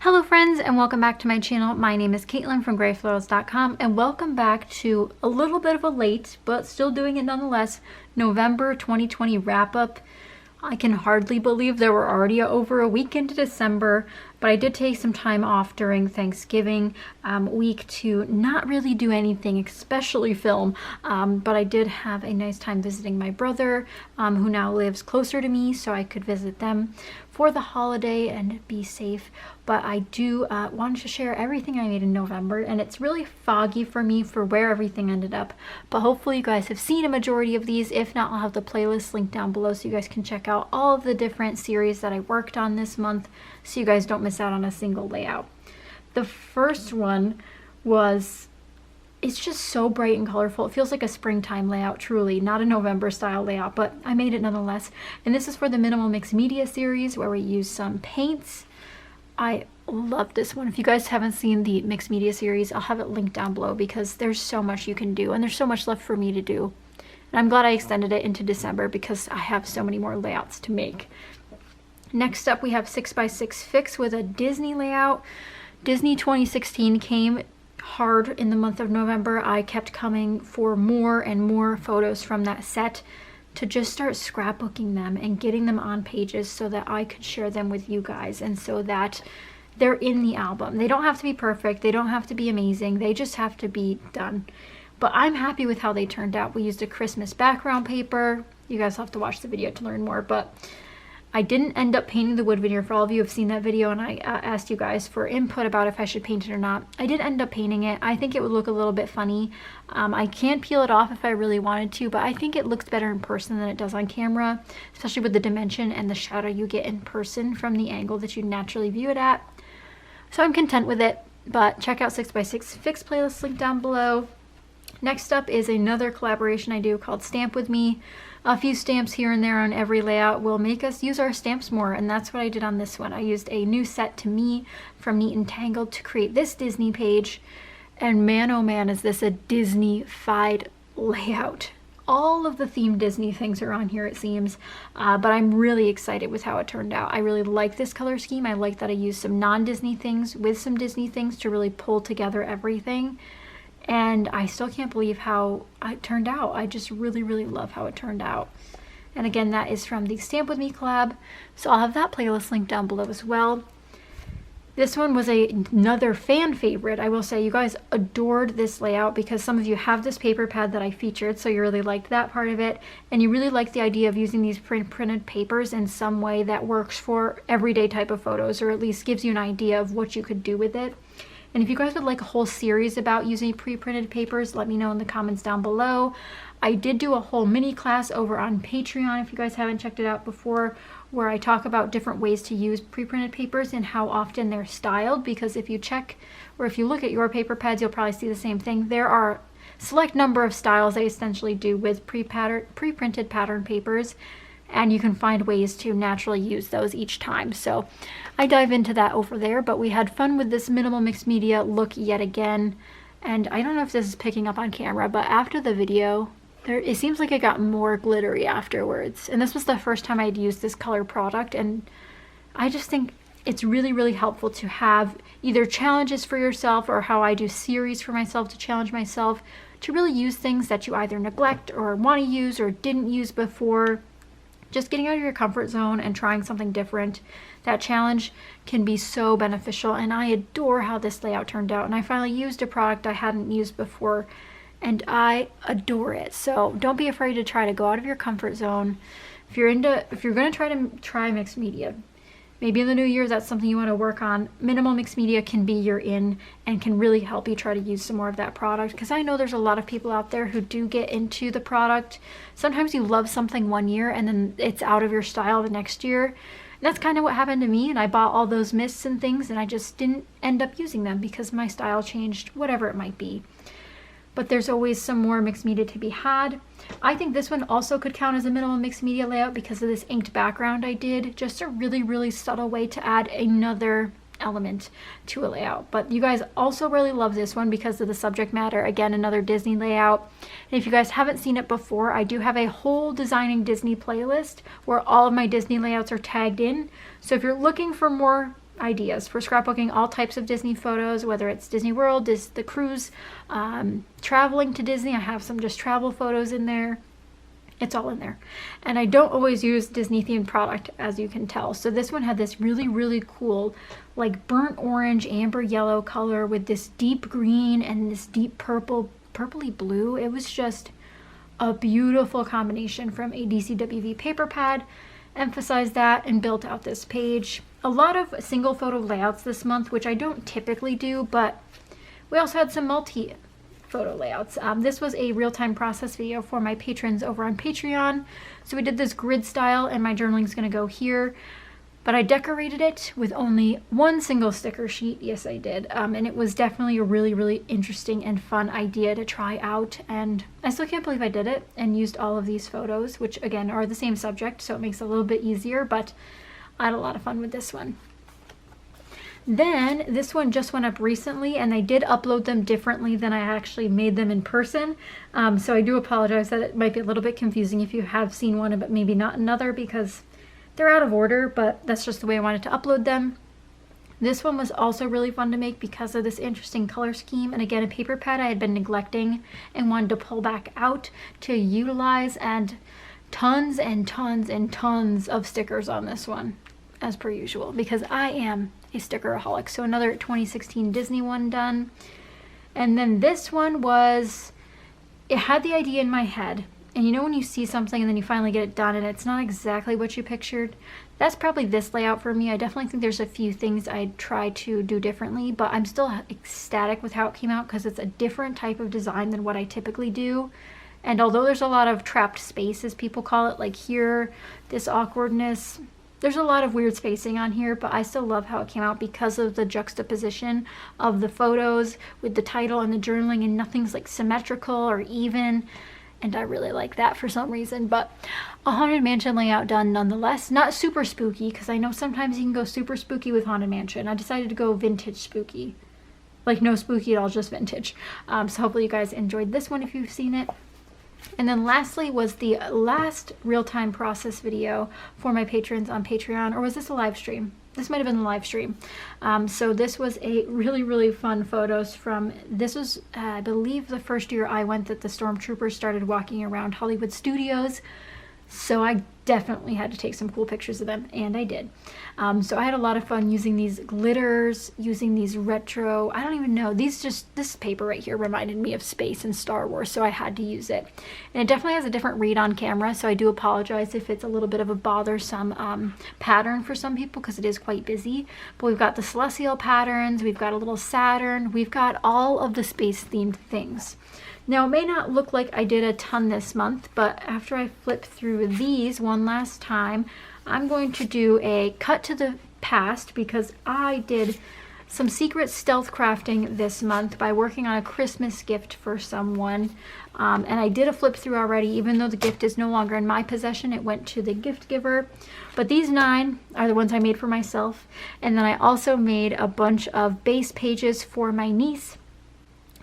Hello friends, and welcome back to my channel. My name is Katelyn from Florals.com, and welcome back to a little bit of a late, but still doing it nonetheless, November 2020 wrap-up. I can hardly believe that we're already over a week into December, but I did take some time off during Thanksgiving week to not really do anything, especially film, but I did have a nice time visiting my brother, who now lives closer to me, so I could visit them for the holiday and be safe. But I do want to share everything I made in November, and it's really foggy for me for where everything ended up, but hopefully you guys have seen a majority of these. If not, I'll have the playlist linked down below so you guys can check out all of the different series that I worked on this month so you guys don't miss out on a single layout. The first one was, it's just so bright and colorful. It feels like a springtime layout, truly, not a November style layout, but I made it nonetheless. And this is for the Minimal Mixed Media series where we use some paints. I love this one. If you guys haven't seen the mixed media series, I'll have it linked down below because there's so much you can do and there's so much left for me to do. And I'm glad I extended it into December because I have so many more layouts to make. Next up, we have 6x6 Fix with a Disney layout. Disney 2016 came hard in the month of November. I kept coming for more and more photos from that set to just start scrapbooking them and getting them on pages so that I could share them with you guys and so that they're in the album. They don't have to be perfect, they don't have to be amazing, they just have to be done. But I'm happy with how they turned out. We used a Christmas background paper. You guys have to watch the video to learn more, but I didn't end up painting the wood veneer. For all of you who have seen that video, and I asked you guys for input about if I should paint it or not. I did end up painting it. I think it would look a little bit funny. I can peel it off if I really wanted to, but I think it looks better in person than it does on camera, especially with the dimension and the shadow you get in person from the angle that you naturally view it at. So I'm content with it, but check out 6x6 Fix playlist link down below. Next up is another collaboration I do called Stamp With Me. A few stamps here and there on every layout will make us use our stamps more, and that's what I did on this one. I used a new set to me from Neat and Tangled to create this Disney page, and man oh man is this a Disney-fied layout. All of the themed Disney things are on here, it seems, but I'm really excited with how it turned out. I really like this color scheme. I like that I used some non-Disney things with some Disney things to really pull together everything. And I still can't believe how it turned out. I just really, really love how it turned out. And again, that is from the Stamp With Me collab. So I'll have that playlist linked down below as well. This one was another fan favorite. I will say you guys adored this layout because some of you have this paper pad that I featured, so you really liked that part of it. And you really liked the idea of using these printed papers in some way that works for everyday type of photos, or at least gives you an idea of what you could do with it. And if you guys would like a whole series about using pre-printed papers, let me know in the comments down below. I did do a whole mini class over on Patreon, if you guys haven't checked it out before, where I talk about different ways to use pre-printed papers and how often they're styled, because if you check, or if you look at your paper pads, you'll probably see the same thing. There are select number of styles they essentially do with pre-printed pattern papers, and you can find ways to naturally use those each time. So I dive into that over there, but we had fun with this minimal mixed media look yet again. And I don't know if this is picking up on camera, but after the video, it seems like it got more glittery afterwards. And this was the first time I'd used this color product, and I just think it's really, really helpful to have either challenges for yourself, or how I do series for myself to challenge myself, to really use things that you either neglect or want to use or didn't use before. Just getting out of your comfort zone and trying something different. That challenge can be so beneficial, and I adore how this layout turned out. And I finally used a product I hadn't used before, and I adore it. So don't be afraid to try to go out of your comfort zone. If you're going to try mixed media, maybe in the new year that's something you want to work on, minimal mixed media can be your in and can really help you try to use some more of that product, because I know there's a lot of people out there who do get into the product. Sometimes you love something one year and then it's out of your style the next year. And that's kind of what happened to me, and I bought all those mists and things and I just didn't end up using them because my style changed, whatever it might be. But there's always some more mixed media to be had. I think this one also could count as a minimal mixed media layout because of this inked background I did. Just a really, really subtle way to add another element to a layout. But you guys also really love this one because of the subject matter. Again, another Disney layout. And if you guys haven't seen it before, I do have a whole Designing Disney playlist where all of my Disney layouts are tagged in. So if you're looking for more ideas for scrapbooking all types of Disney photos, whether it's Disney World, the cruise, traveling to Disney. I have some just travel photos in there. It's all in there. And I don't always use Disney themed product, as you can tell. So this one had this really, really cool, like burnt orange, amber yellow color with this deep green and this deep purple, purpley blue. It was just a beautiful combination from a DCWV paper pad. Emphasized that and built out this page. A lot of single photo layouts this month, which I don't typically do, but we also had some multi photo layouts. This was a real-time process video for my patrons over on Patreon. So we did this grid style, and my journaling is going to go here. But I decorated it with only one single sticker sheet. Yes, I did. And it was definitely a really, really interesting and fun idea to try out. And I still can't believe I did it and used all of these photos, which again are the same subject, so it makes it a little bit easier, but I had a lot of fun with this one. Then this one just went up recently, and I did upload them differently than I actually made them in person. So I do apologize that it might be a little bit confusing if you have seen one but maybe not another, because they're out of order, but that's just the way I wanted to upload them. This one was also really fun to make because of this interesting color scheme, and again, a paper pad I had been neglecting and wanted to pull back out to utilize, and tons and tons and tons of stickers on this one, as per usual, because I am a stickeraholic. So another 2016 Disney one done. And then this one was, it had the idea in my head, and you know when you see something and then you finally get it done and it's not exactly what you pictured? That's probably this layout for me. I definitely think there's a few things I'd try to do differently, but I'm still ecstatic with how it came out because it's a different type of design than what I typically do. And although there's a lot of trapped space, as people call it, like here, this awkwardness, there's a lot of weird spacing on here, but I still love how it came out because of the juxtaposition of the photos with the title and the journaling, and nothing's like symmetrical or even. And I really like that for some reason. But a Haunted Mansion layout done nonetheless. Not super spooky, because I know sometimes you can go super spooky with Haunted Mansion. I decided to go vintage spooky. Like no spooky at all, just vintage. So hopefully you guys enjoyed this one if you've seen it. And then lastly was the last real-time process video for my patrons on Patreon. Or was this a live stream? This might have been a live stream. So this was a really, really fun photos from, this was, I believe, the first year I went that the Stormtroopers started walking around Hollywood Studios. So I definitely had to take some cool pictures of them, and I did. So I had a lot of fun using these glitters, using these retro, I don't even know, this paper right here reminded me of space and Star Wars, so I had to use it. And it definitely has a different read on camera, so I do apologize if it's a little bit of a bothersome pattern for some people, because it is quite busy. But we've got the celestial patterns, we've got a little Saturn, we've got all of the space themed things. Now, it may not look like I did a ton this month, but after I flip through these one last time, I'm going to do a cut to the past, because I did some secret stealth crafting this month by working on a Christmas gift for someone. And I did a flip through already, even though the gift is no longer in my possession. It went to the gift giver. But these 9 are the ones I made for myself. And then I also made a bunch of base pages for my niece,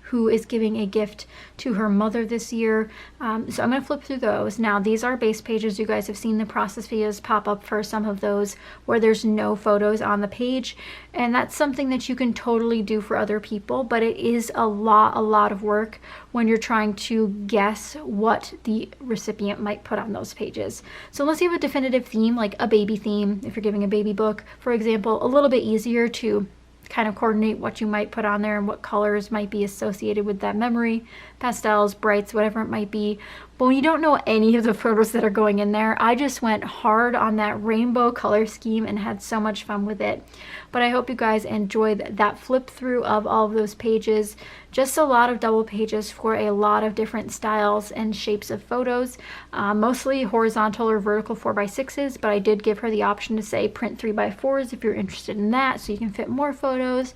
who is giving a gift to her mother this year. So I'm going to flip through those. Now, these are base pages. You guys have seen the process videos pop up for some of those where there's no photos on the page. And that's something that you can totally do for other people, but it is a lot of work when you're trying to guess what the recipient might put on those pages. So unless you have a definitive theme, like a baby theme, if you're giving a baby book, for example, a little bit easier to kind of coordinate what you might put on there and what colors might be associated with that memory, pastels, brights, whatever it might be. But when you don't know any of the photos that are going in there, I just went hard on that rainbow color scheme and had so much fun with it. But I hope you guys enjoyed that flip through of all of those pages. Just a lot of double pages for a lot of different styles and shapes of photos, mostly horizontal or vertical 4x6s, but I did give her the option to say print 3x4s if you're interested in that, so you can fit more photos.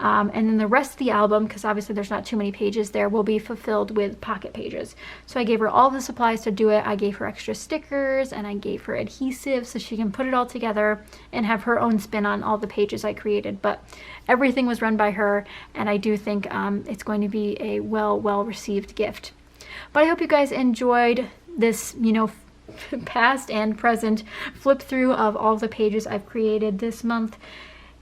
And then the rest of the album, because obviously there's not too many pages there, will be fulfilled with pocket pages. So I gave her all the supplies to do it. I gave her extra stickers and I gave her adhesive so she can put it all together and have her own spin on all the pages I created. But everything was run by her, and I do think it's going to be a well received gift. But I hope you guys enjoyed this, you know, past and present flip through of all the pages I've created this month.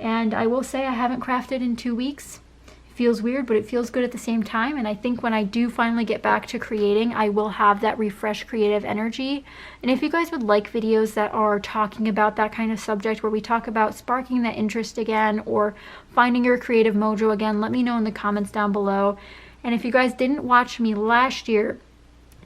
And I will say I haven't crafted in 2 weeks. It feels weird, but it feels good at the same time. And I think when I do finally get back to creating, I will have that refreshed creative energy. And if you guys would like videos that are talking about that kind of subject, where we talk about sparking that interest again or finding your creative mojo again, let me know in the comments down below. And if you guys didn't watch me last year,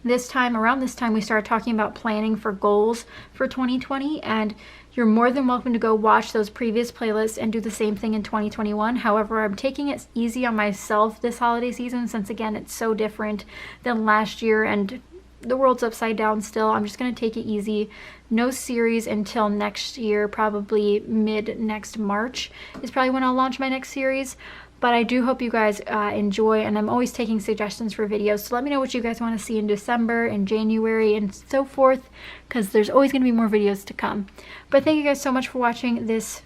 around this time we started talking about planning for goals for 2020, and you're more than welcome to go watch those previous playlists and do the same thing in 2021. However, I'm taking it easy on myself this holiday season, since again it's so different than last year and the world's upside down still. I'm just going to take it easy. No series until next year, probably mid next March is probably when I'll launch my next series. But I do hope you guys enjoy, and I'm always taking suggestions for videos. So let me know what you guys want to see in December and January and so forth, because there's always going to be more videos to come. But thank you guys so much for watching this,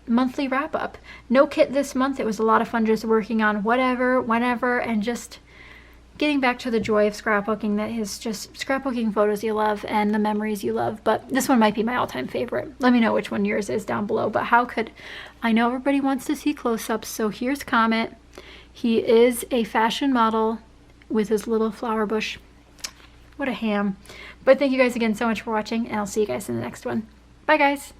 monthly wrap up. No kit this month. It was a lot of fun just working on whatever, whenever, and just getting back to the joy of scrapbooking, that is just scrapbooking photos you love and the memories you love. But this one might be my all-time favorite. Let me know which one yours is down below. But I know everybody wants to see close-ups, so here's Comet. He is a fashion model with his little flower bush. What a ham. But thank you guys again so much for watching, and I'll see you guys in the next one. Bye guys.